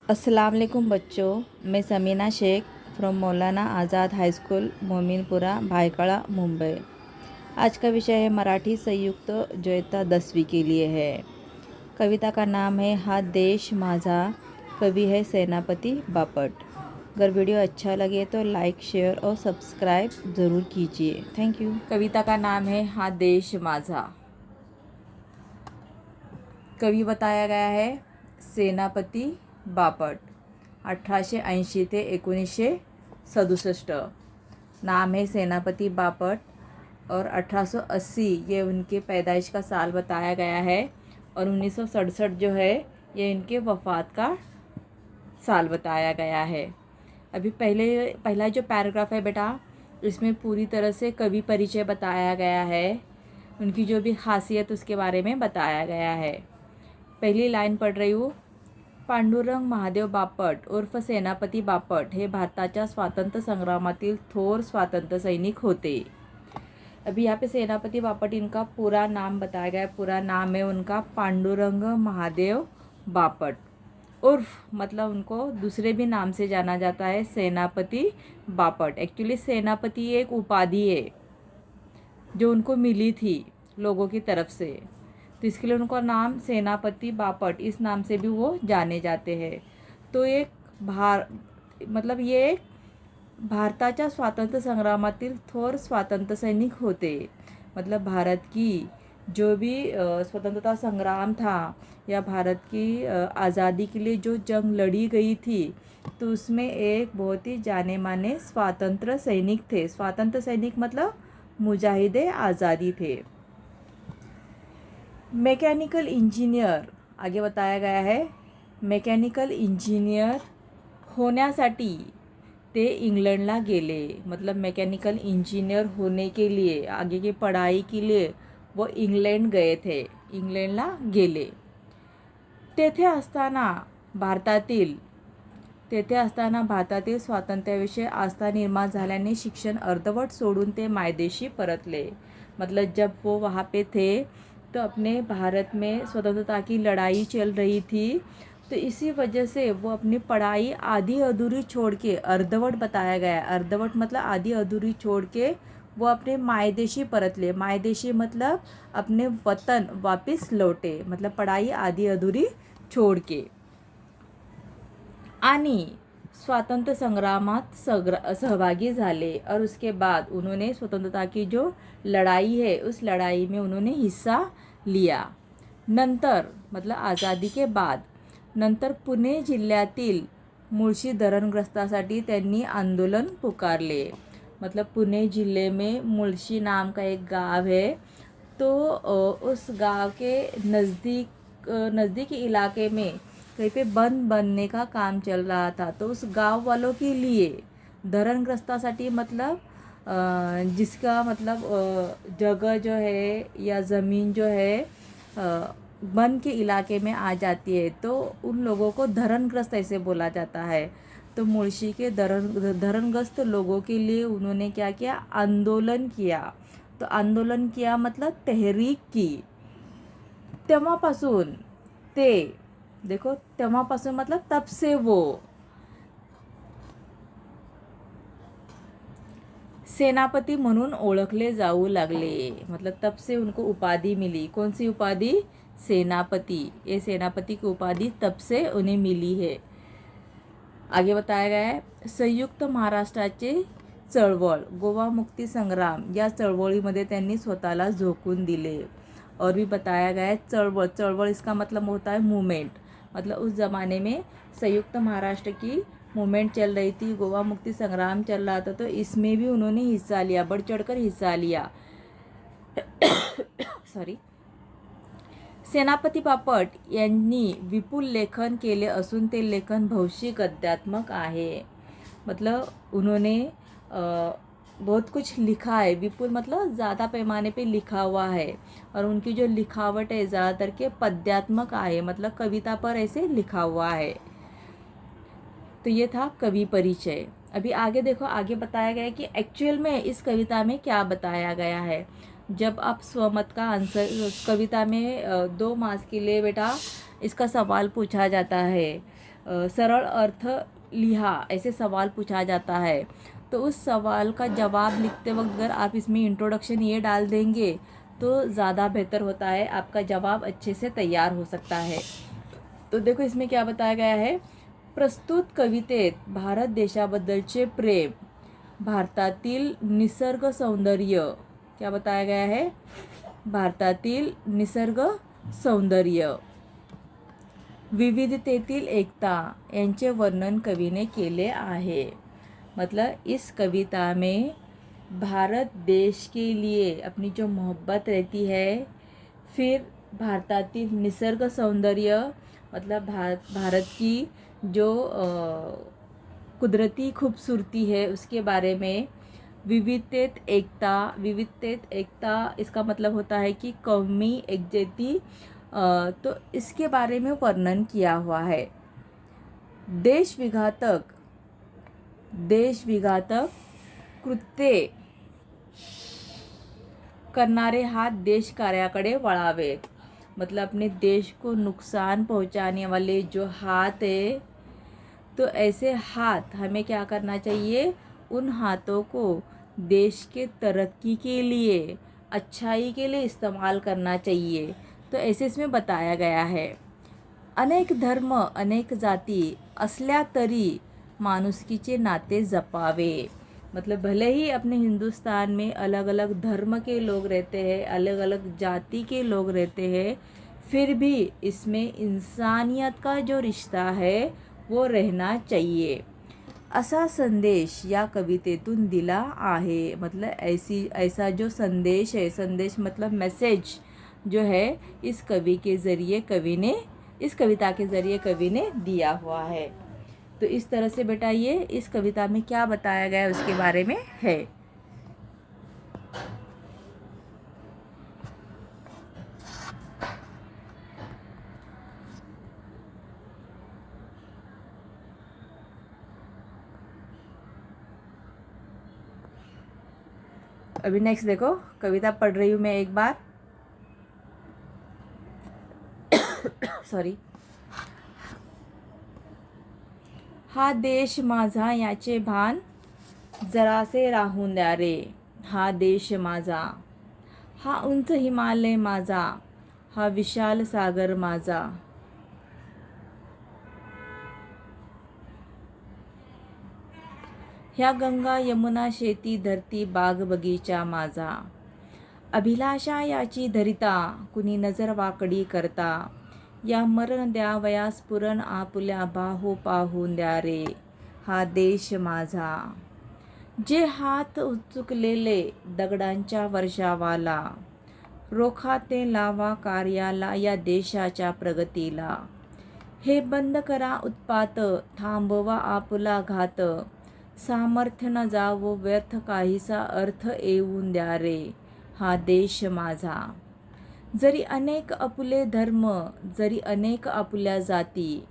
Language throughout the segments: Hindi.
अस्सलाम वालेकुम बच्चों, मैं Samina Sheikh from Maulana Azad high school Mominpura Byculla Mumbai. आज का विषय है मराठी संयुक्त जो इयत्ता 10वीं के लिए है। कविता का नाम है हा देश माझा, कवि है सेनापति बापट। अगर वीडियो अच्छा लगे तो लाइक शेयर और सब्सक्राइब ज़रूर कीजिए। Thank you. कविता का नाम है हा देश माझा। कवि बताया गया है सेनापती बापट, 1880 ते 1967। नाम है सेनापति बापट और 1880 ये उनके पैदाइश का साल बताया गया है और 1967 जो है ये इनके वफ़ात का साल बताया गया है। अभी पहला जो पैराग्राफ है बेटा, इसमें पूरी तरह से कवि परिचय बताया गया है, उनकी जो भी खासियत उसके बारे में बताया गया है। पहली लाइन पढ़ रही हूँ। पांडुरंग महादेव बापट उर्फ सेनापती बापट हे भारताच्या स्वातंत्र्य संग्रामातील थोर स्वातंत्र्य सैनिक होते। अभी यहाँ पे सेनापति बापट इनका पूरा नाम बताया गया है। पूरा नाम है उनका पांडुरंग महादेव बापट, उर्फ मतलब उनको दूसरे भी नाम से जाना जाता है सेनापति बापट। एक्चुअली सेनापति एक उपाधि है जो उनको मिली थी लोगों की तरफ से, तो इसके लिए उनका नाम सेनापति बापट इस नाम से भी वो जाने जाते हैं। तो एक ये एक भारताच्या स्वातंत्र्य संग्रामातील थोर स्वातंत्र्य सैनिक होते। मतलब भारत की जो भी स्वतंत्रता संग्राम था या भारत की आज़ादी के लिए जो जंग लड़ी गई थी, तो उसमें एक बहुत ही जाने माने स्वातंत्र्य सैनिक थे। स्वातंत्र्य सैनिक मतलब मुजाहिदे आज़ादी थे। मैकेनिकल इंजिनियर आगे बताया गया है, मैकेनिकल इंजिनियर होण्यासाठी ते इंग्लंडला गेले। मतलब मैकेनिकल इंजिनियर होने के लिए आगे की पढ़ाई के लिए वो इंग्लंड गए थे, इंग्लंडला गेले। तेथे असताना भारतातील स्वातंत्र्याविषयी आस्था निर्माण झाल्याने शिक्षण अर्धवट सोडून ते मायदेशी परतले। मतलब जब वो वहाँ पे थे तो अपने भारत में स्वतंत्रता की लड़ाई चल रही थी, तो इसी वजह से वो अपनी पढ़ाई आधी अधूरी छोड़ के, अर्धवट बताया गया है, अर्धवट मतलब आधी अधूरी छोड़ के वो अपने मायदेशी परतले। मायदेशी मतलब अपने वतन वापस लौटे, मतलब पढ़ाई आधी अधूरी छोड़ के। आणि स्वातंत्र्य संग्रामात सहभागी झाले और उसके बाद उन्होंने स्वतंत्रता की जो लड़ाई है उस लड़ाई में उन्होंने हिस्सा लिया। नंतर मतलब आज़ादी के बाद नंतर पुणे जिल्ह्यातील मुळशी धरणग्रस्तासाठी त्यांनी आंदोलन पुकारले। मतलब पुणे जिले में मुळशी नाम का एक गांव है, तो उस गांव के नज़दीक इलाके में कहीं पे बंद बनने का काम चल रहा था, तो उस गांव वालों के लिए धरणग्रस्तासाठी मतलब जिसका मतलब जगह जो है या ज़मीन जो है वन के इलाके में आ जाती है, तो उन लोगों को धरणग्रस्त ऐसे बोला जाता है। तो मुळशी के धरणग्रस्त लोगों के लिए उन्होंने क्या किया, आंदोलन किया। तो आंदोलन किया मतलब तहरीक की। तेव्हापासून ते देखो, तेव्हापासून मतलब तब से वो सेनापति म्हणून ओळखले जाऊ लागले। मतलब तब से उनको उपाधि मिली। कौन सी उपाधि? सेनापति। ये सेनापति की उपाधि तब से उन्हें मिली है। आगे बताया गया है, संयुक्त महाराष्ट्राचे चळवळ, गोवा मुक्ती संग्राम या चळवळीमध्ये त्यांनी स्वतःला झोकून दिले। और भी बताया गया है चळवळ इसका मतलब होता है मूवमेंट। मतलब उस ज़माने में संयुक्त महाराष्ट्र की मूवमेंट चल रही थी, गोवा मुक्ति संग्राम चल रहा था, तो इसमें भी उन्होंने हिस्सा लिया, बढ़ चढ़कर हिस्सा लिया। सॉरी। सेनापती बापट यांनी विपुल लेखन केले असून ते लेखन भौशिक गद्यात्मक आहे। मतलब उन्होंने बहुत कुछ लिखा है। विपुल मतलब ज़्यादा पैमाने पे लिखा हुआ है, और उनकी जो लिखावट है ज़्यादातर के पद्यात्मक आहे, मतलब कविता पर ऐसे लिखा हुआ है। तो ये था कवि परिचय। अभी आगे देखो, आगे बताया गया है कि एक्चुअल में इस कविता में क्या बताया गया है। जब आप स्वमत का आंसर कविता में 2 मार्क्स के लिए बेटा इसका सवाल पूछा जाता है, सरल अर्थ लिहा, ऐसे सवाल पूछा जाता है। तो उस सवाल का जवाब लिखते वक्त अगर आप इसमें इंट्रोडक्शन ये डाल देंगे तो ज़्यादा बेहतर होता है, आपका जवाब अच्छे से तैयार हो सकता है। तो देखो इसमें क्या बताया गया है, प्रस्तुत कवितेत भारत देशाबद्दलचे प्रेम, भारतातील निसर्ग सौंदर्य, क्या बताया गया है, भारतातील निसर्ग सौंदर्य, विविधतेतील एकता यांचे वर्णन कवीने केले आहे। मतलब इस कविता में भारत देश के लिए अपनी जो मोहब्बत रहती है, फिर भारतातील निसर्ग सौंदर्य मतलब भारत की जो कुदरती खूबसूरती है उसके बारे में, विविधतेत एकता इसका मतलब होता है कि कौमी एकजहती, तो इसके बारे में वर्णन किया हुआ है। देश विघातक कृत्ये करणारे हाथ देश कार्याकडे वळावेत। मतलब अपने देश को नुकसान पहुंचाने वाले जो हाथ है, तो ऐसे हाथ हमें क्या करना चाहिए, उन हाथों को देश के तरक्की के लिए, अच्छाई के लिए इस्तेमाल करना चाहिए। तो ऐसे इसमें बताया गया है। अनेक धर्म अनेक जाती असल्या तरी माणुसकीचे नाते जपावे। मतलब भले ही अपने हिंदुस्तान में अलग अलग धर्म के लोग रहते हैं, अलग अलग जाति के लोग रहते हैं, फिर भी इसमें इंसानियत का जो रिश्ता है वो रहना चाहिए, असा संदेश या कवितेतून दिला आहे। मतलब ऐसा जो संदेश है, संदेश मतलब मैसेज जो है, इस कविता के ज़रिए कवि ने दिया हुआ है। तो इस तरह से बेटा ये इस कविता में क्या बताया गया है उसके बारे में है। अभी नेक्स्ट देखो, कविता पढ़ रही हूँ मैं एक बार। सॉरी। हा देश माझा याचे भान जरासे राहून द्या रे, हा देश माझा, हा उंच हिमालय माझा, हा विशाल सागर माझा, ह्या गंगा यमुना शेती धरती बाग बगीचा माझा, अभिलाषा याची धरिता कुणी नजर वाकडी करता, या मरण द्यावयास पुरण आपुल्या बाहू पाहून द्या रे, हा देश माझा, जे हात उचुकलेले दगडांच्या वर्षावाला, रोखा ते लावा कार्याला या देशाच्या प्रगतीला, हे बंद करा उत्पात थांबवा आपुला घात, सामर्थ्य न जावो व्यर्थ काहीसा अर्थ येऊन द्या रे, हा देश माझा, जरी अनेक आपुले धर्म जरी अनेक आपुल्या जाती,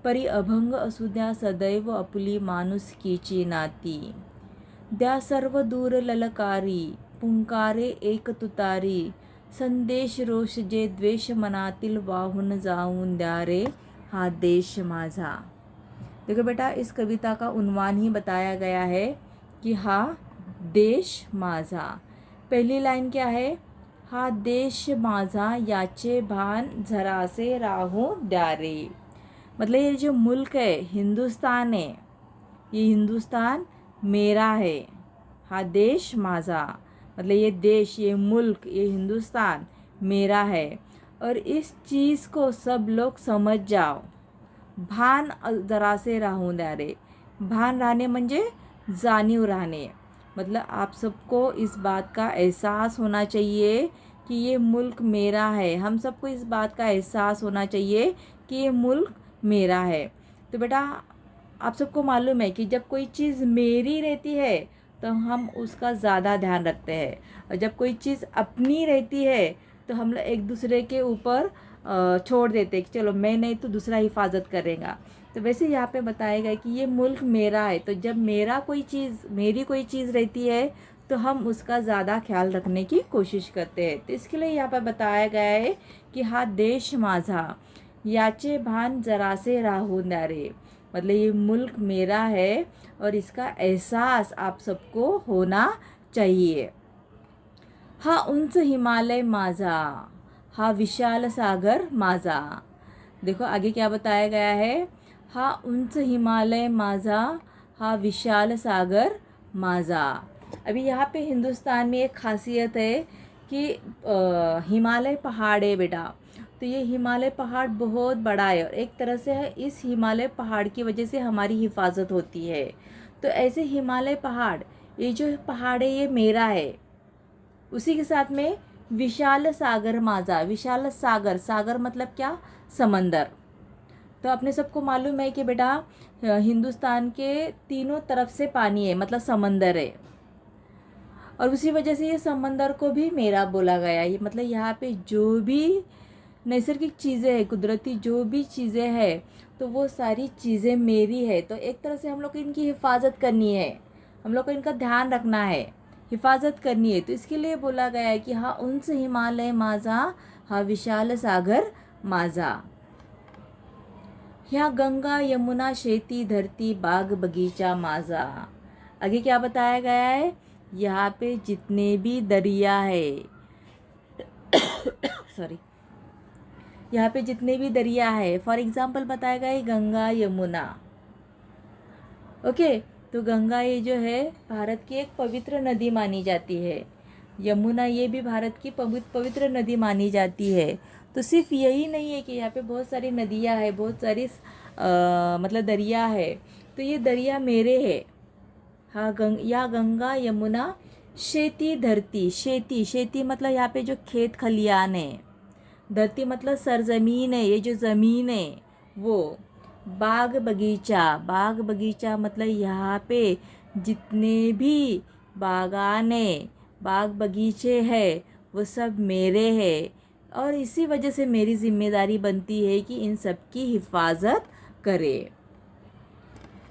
परी अभंग असू द्या सदैव आपुली माणुसकीची नाती, द्या सर्व दूर ललकारी पुंकारे एक तुतारी, संदेश रोष जे द्वेष मनातील वाहून जाऊन द्या रे, हा देश माझा। देखो बेटा इस कविता का उन्वान ही बताया गया है कि हा देश माझा। पहली लाइन क्या है, हा देश माझा याचे भान जरासे राहू द्या रे। मतलब ये जो मुल्क है हिंदुस्तान है, ये हिंदुस्तान मेरा है, हा देश माझा मतलब ये देश, ये मुल्क, ये हिंदुस्तान मेरा है, और इस चीज़ को सब लोग समझ जाओ, भान जरा से राहून द्या रे। भान रहने म्हणजे जानिव रहने, मतलब आप सबको इस बात का एहसास होना चाहिए कि ये मुल्क मेरा है, हम सबको इस बात का एहसास होना चाहिए कि ये मुल्क मेरा है। तो बेटा आप सबको मालूम है कि जब कोई चीज़ मेरी रहती है तो हम उसका ज़्यादा ध्यान रखते हैं, और जब कोई चीज़ अपनी रहती है तो हम लोग एक दूसरे के ऊपर छोड़ देते कि चलो मैं नहीं तो दूसरा हिफाजत करेगा। तो वैसे यहाँ पे बताया गया कि ये मुल्क मेरा है, तो जब मेरी कोई चीज़ रहती है तो हम उसका ज़्यादा ख्याल रखने की कोशिश करते हैं। तो इसके लिए यहाँ पर बताया गया है कि हा देश माझा, याचे भान जरा से राहून द्या रे, मतलब ये मुल्क मेरा है और इसका एहसास आप सबको होना चाहिए। हा उंच हिमालय माझा, हा विशाल सागर माझा। देखो आगे क्या बताया गया है, हा उंच हिमालय माझा, हा विशाल सागर माझा। अभी यहाँ पे हिंदुस्तान में एक खासियत है कि हिमालय पहाड़ है बेटा, तो ये हिमालय पहाड़ बहुत बड़ा है और एक तरह से है इस हिमालय पहाड़ की वजह से हमारी हिफाजत होती है। तो ऐसे हिमालय पहाड़, ये जो पहाड़ है ये मेरा है। उसी के साथ में विशाल सागर माझा, विशाल सागर, सागर मतलब क्या, समंदर। तो अपने सबको मालूम है कि बेटा हिंदुस्तान के तीनों तरफ से पानी है, मतलब समंदर है, और उसी वजह से ये समंदर को भी मेरा बोला गया है। मतलब यहाँ पे जो भी नैसर्गिक चीज़ें हैं, कुदरती जो भी चीज़ें हैं, तो वो सारी चीज़ें मेरी है। तो एक तरह से हम लोग को इनकी हिफाजत करनी है, हम लोग को इनका ध्यान रखना है, हिफाजत करनी है। तो इसके लिए बोला गया है कि हाँ उंच हिमालय माझा, हा विशाल सागर माझा। यहाँ गंगा यमुना शेती धरती बाग बगीचा माझा। आगे क्या बताया गया है, यहाँ पे जितने भी दरिया है सॉरी, यहाँ पे जितने भी दरिया है, फॉर एग्जाम्पल बताया गया है गंगा यमुना। ओके, तो गंगा ये जो है भारत की एक पवित्र नदी मानी जाती है, यमुना ये भी भारत की पवित्र नदी मानी जाती है। तो सिर्फ यही नहीं है कि यहाँ पे बहुत सारी नदियाँ हैं, बहुत सारी मतलब दरिया है, तो ये दरिया मेरे है। हाँ या गंगा यमुना शेती धरती, शेती, शेती मतलब यहाँ पे जो खेत खलियान है, धरती मतलब सरजमीन है, ये जो ज़मीन है वो, बाग बगीचा, बाग बगीचा मतलब यहाँ पे जितने भी बागान है, बाग बगीचे हैं, वो सब मेरे हैं और इसी वजह से मेरी जिम्मेदारी बनती है कि इन सब की हिफाजत करे।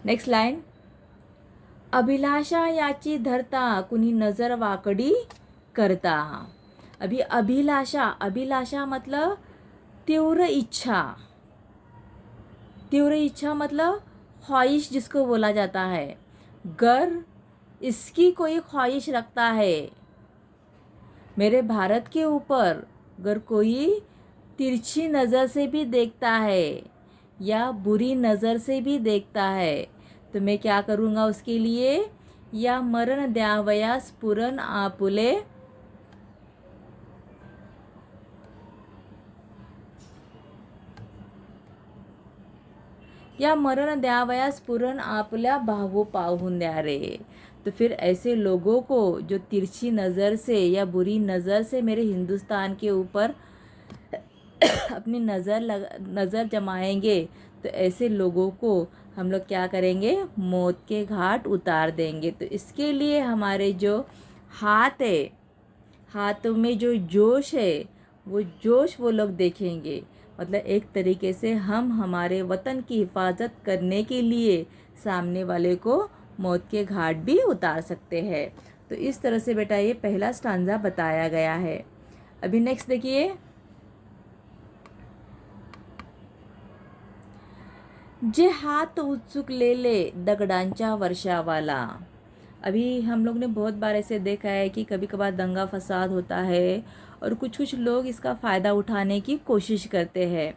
नेक्स्ट लाइन, अभिलाषा याची धरता कुणी नजर वाकडी करता। अभी अभिलाषा, अभिलाषा मतलब तीव्र इच्छा, तीव्र इच्छा मतलब ख्वाहिश जिसको बोला जाता है। गर इसकी कोई ख्वाहिश रखता है मेरे भारत के ऊपर, अगर कोई तिरछी नज़र से भी देखता है या बुरी नज़र से भी देखता है, तो मैं क्या करूँगा उसके लिए, या मरण द्यावया स्फुरण आपुले, या मरण द्यावया स्फुरण आपल्या भावो पाहून द्या रे। तो फिर ऐसे लोगों को जो तिरछी नज़र से या बुरी नज़र से मेरे हिंदुस्तान के ऊपर अपनी नज़र जमाएंगे, तो ऐसे लोगों को हम लोग क्या करेंगे, मौत के घाट उतार देंगे। तो इसके लिए हमारे जो हाथ है, हाथों में जो जोश है, वो जोश वो लोग देखेंगे। मतलब एक तरीके से हम हमारे वतन की हिफाजत करने के लिए सामने वाले को मौत के घाट भी उतार सकते हैं। तो इस तरह से बेटा ये पहला स्टांजा बताया गया है। अभी नेक्स्ट देखिए, जे हाथ उत्सुक ले ले दगडांच्या वर्षावाला। अभी हम लोग ने बहुत बार ऐसे देखा है कि कभी कभार दंगा फसाद होता है और कुछ कुछ लोग इसका फ़ायदा उठाने की कोशिश करते हैं।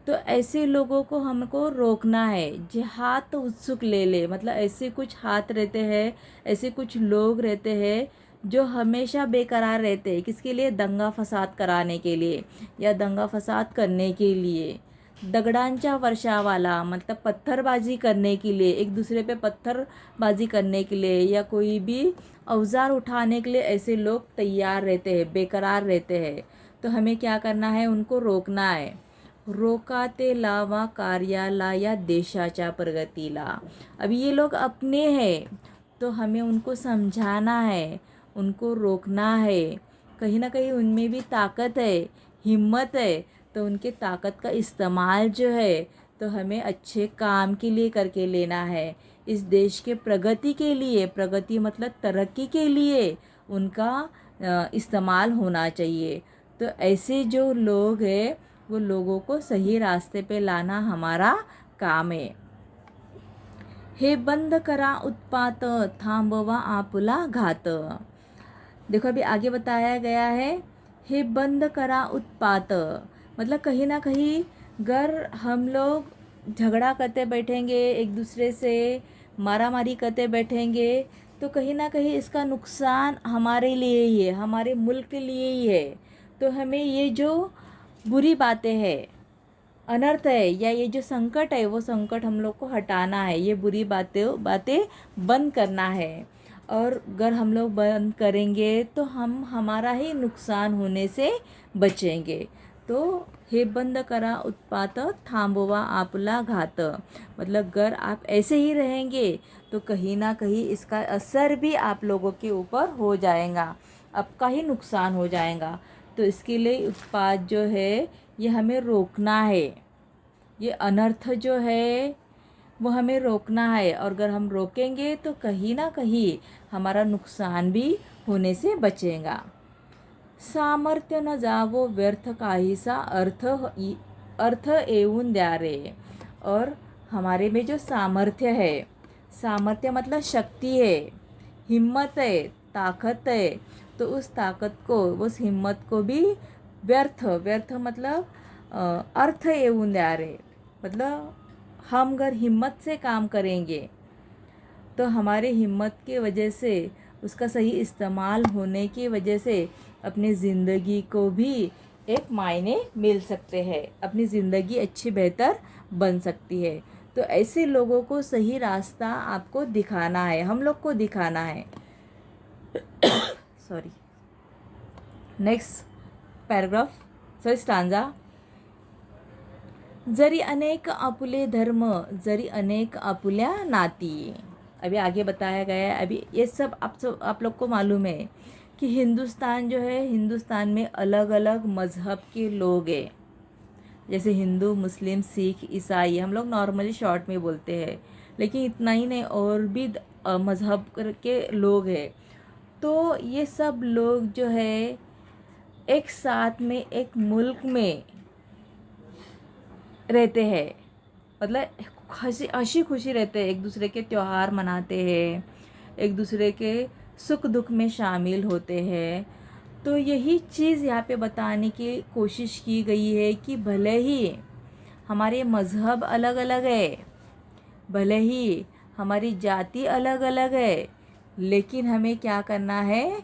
तो ऐसे लोगों को हमको रोकना है। जे हाथ उत्सुक ले ले मतलब ऐसे कुछ हाथ रहते हैं, ऐसे कुछ लोग रहते हैं जो हमेशा बेकरार रहते हैं, किसके लिए, दंगा फसाद कराने के लिए या दंगा फसाद करने के लिए। दगडांच्या वर्षावाला मतलब पत्थरबाजी करने के लिए, एक दूसरे पे पत्थरबाजी करने के लिए या कोई भी औजार उठाने के लिए ऐसे लोग तैयार रहते हैं, बेकरार रहते हैं। तो हमें क्या करना है, उनको रोकना है। रोका ते लावा कार्याला या देशाच्या प्रगतीला। अभी ये लोग अपने हैं तो हमें उनको समझाना है, उनको रोकना है। कहीं ना कहीं उनमें भी ताकत है, हिम्मत है, तो उनके ताकत का इस्तेमाल जो है तो हमें अच्छे काम के लिए करके लेना है। इस देश के प्रगति के लिए, प्रगति मतलब तरक्की के लिए उनका इस्तेमाल होना चाहिए। तो ऐसे जो लोग हैं वो लोगों को सही रास्ते पे लाना हमारा काम है। हे बंद करा उत्पात, थांबवा आपुला घात। देखो अभी आगे बताया गया है, हे बंद करा उत्पात, मतलब कहीं ना कहीं अगर हम लोग झगड़ा करते बैठेंगे, एक दूसरे से मारामारी करते बैठेंगे, तो कहीं ना कहीं इसका नुकसान हमारे लिए ही है, हमारे मुल्क के लिए ही है। तो हमें ये जो बुरी बातें हैं, अनर्थ है, या ये जो संकट है, वो संकट हम लोग को हटाना है, ये बुरी बातें बंद करना है। और अगर हम लोग बंद करेंगे तो हम हमारा ही नुकसान होने से बचेंगे। तो हे बंद करा उत्पात, थांबवा आपुला घात, मतलब अगर आप ऐसे ही रहेंगे तो कहीं ना कहीं इसका असर भी आप लोगों के ऊपर हो जाएगा, आपका ही नुकसान हो जाएगा। तो इसके लिए उत्पात जो है ये हमें रोकना है, ये अनर्थ जो है वो हमें रोकना है। और अगर हम रोकेंगे तो कहीं ना कहीं हमारा नुकसान भी होने से बचेगा। सामर्थ्य न जावो व्यर्थ काहीसा, अर्थ येऊन द्या रे। और हमारे में जो सामर्थ्य है, सामर्थ्य मतलब शक्ति है, हिम्मत है, ताकत है, तो उस ताकत को, उस हिम्मत को भी व्यर्थ मतलब अर्थ येऊन द्या रे, मतलब हम अगर हिम्मत से काम करेंगे तो हमारे हिम्मत की वजह से, उसका सही इस्तेमाल होने की वजह से अपनी ज़िंदगी को भी एक मायने मिल सकते हैं, अपनी ज़िंदगी अच्छी बेहतर बन सकती है। तो ऐसे लोगों को सही रास्ता आपको दिखाना है, हम लोग को दिखाना है। Sorry, next paragraph, sorry stanza. जरी अनेक आपुले धर्म, जरी अनेक आपुल्या नाती। अभी आगे बताया गया है। अभी ये सब आप लोग को मालूम है कि हिंदुस्तान जो है, हिंदुस्तान में अलग अलग मज़हब के लोग हैं, जैसे हिंदू, मुस्लिम, सिख, ईसाई, हम लोग नॉर्मली शॉर्ट में बोलते हैं, लेकिन इतना ही नहीं, और भी मज़हब के लोग हैं। तो ये सब लोग जो है एक साथ में, एक मुल्क में रहते हैं, मतलब हंसी खुशी रहते हैं, एक दूसरे के त्यौहार मनाते हैं, एक दूसरे के सुख दुख में शामिल होते हैं। तो यही चीज़ यहाँ पे बताने की कोशिश की गई है कि भले ही हमारे मज़हब अलग अलग है, भले ही हमारी जाति अलग अलग है, लेकिन हमें क्या करना है,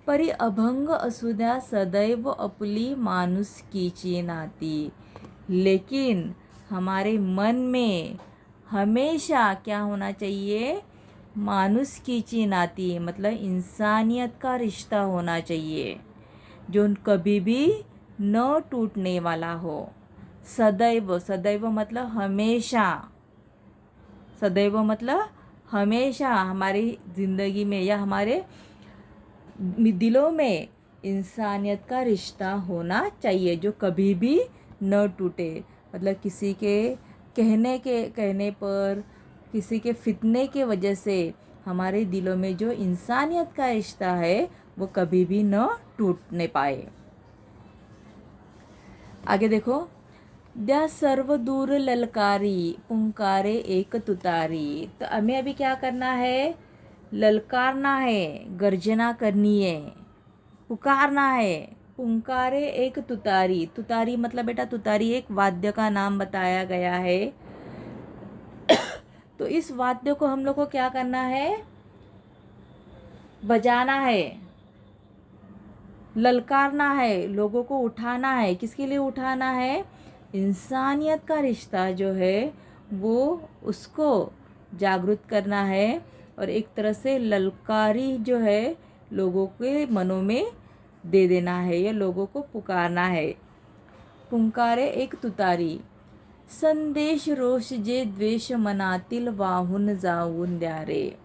परी अभंग असुद्या सदैव अपली मानुस कीची नाती। लेकिन हमारे मन में हमेशा क्या होना चाहिए, मानुस कीची नाती, मतलब इंसानियत का रिश्ता होना चाहिए, जो कभी भी न टूटने वाला हो। सदैव, सदैव मतलब हमेशा, सदैव मतलब हमेशा हमारी ज़िंदगी में या हमारे दिलों में इंसानियत का रिश्ता होना चाहिए, जो कभी भी न टूटे। मतलब किसी के कहने पर, किसी के फितने के वजह से हमारे दिलों में जो इंसानियत का रिश्ता है वो कभी भी न टूटने पाए। आगे देखो, द्या सर्व दूर ललकारी, पुंकारे एक तुतारी। तो हमें अभी क्या करना है, ललकारना है, गर्जना करनी है, पुकारना है। पुंकारे एक तुतारी, तुतारी मतलब बेटा, तुतारी एक वाद्य का नाम बताया गया है। तो इस वाद्य को हम लोग को क्या करना है, बजाना है, ललकारना है, लोगों को उठाना है। किसके लिए उठाना है, इंसानियत का रिश्ता जो है वो उसको जागृत करना है, और एक तरह से ललकारी जो है लोगों के मनों में दे देना है, या लोगों को पुकारना है। पुंकारे एक तुतारी, संदेश रोष जे द्वेष मनातिल वाहुन जाऊन द्यारे।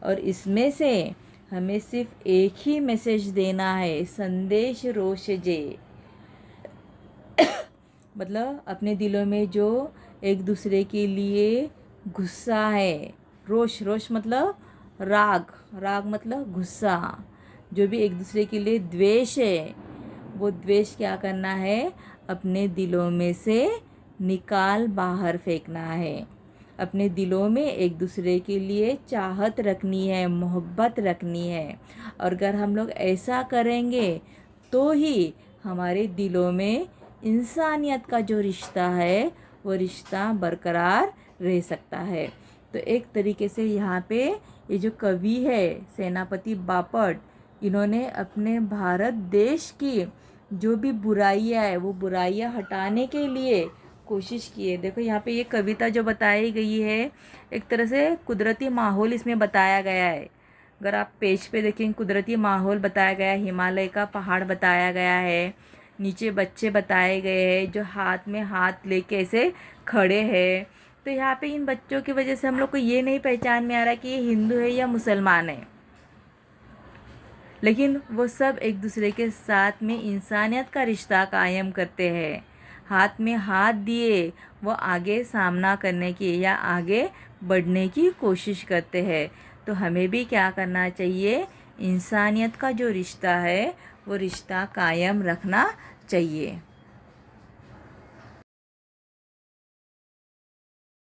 और इसमें से हमें सिर्फ एक ही मैसेज देना है, संदेश रोष जे, मतलब अपने दिलों में जो एक दूसरे के लिए गुस्सा है, रोष, रोष मतलब राग, राग मतलब गुस्सा, जो भी एक दूसरे के लिए द्वेष है, वो द्वेष क्या करना है, अपने दिलों में से निकाल बाहर फेंकना है। अपने दिलों में एक दूसरे के लिए चाहत रखनी है, मोहब्बत रखनी है। और अगर हम लोग ऐसा करेंगे तो ही हमारे दिलों में इंसानियत का जो रिश्ता है वो रिश्ता बरकरार रह सकता है। तो एक तरीके से यहाँ पे ये जो कवि है सेनापति बापट, इन्होंने अपने भारत देश की जो भी बुराइयाँ है वो बुराइयाँ हटाने के लिए कोशिश की है। देखो यहाँ पे ये कविता जो बताई गई है एक तरह से कुदरती माहौल इसमें बताया गया है। अगर आप पेज पे देखें कुदरती माहौल बताया गया है, हिमालय का पहाड़ बताया गया है, नीचे बच्चे बताए गए हैं जो हाथ में हाथ लेके ऐसे खड़े हैं। तो यहाँ पे इन बच्चों की वजह से हम लोग को ये नहीं पहचान में आ रहा कि ये हिंदू है या मुसलमान है, लेकिन वो सब एक दूसरे के साथ में इंसानियत का रिश्ता कायम करते हैं। हाथ में हाथ दिए वो आगे सामना करने की या आगे बढ़ने की कोशिश करते हैं। तो हमें भी क्या करना चाहिए, इंसानियत का जो रिश्ता है वो रिश्ता कायम रखना चाहिए।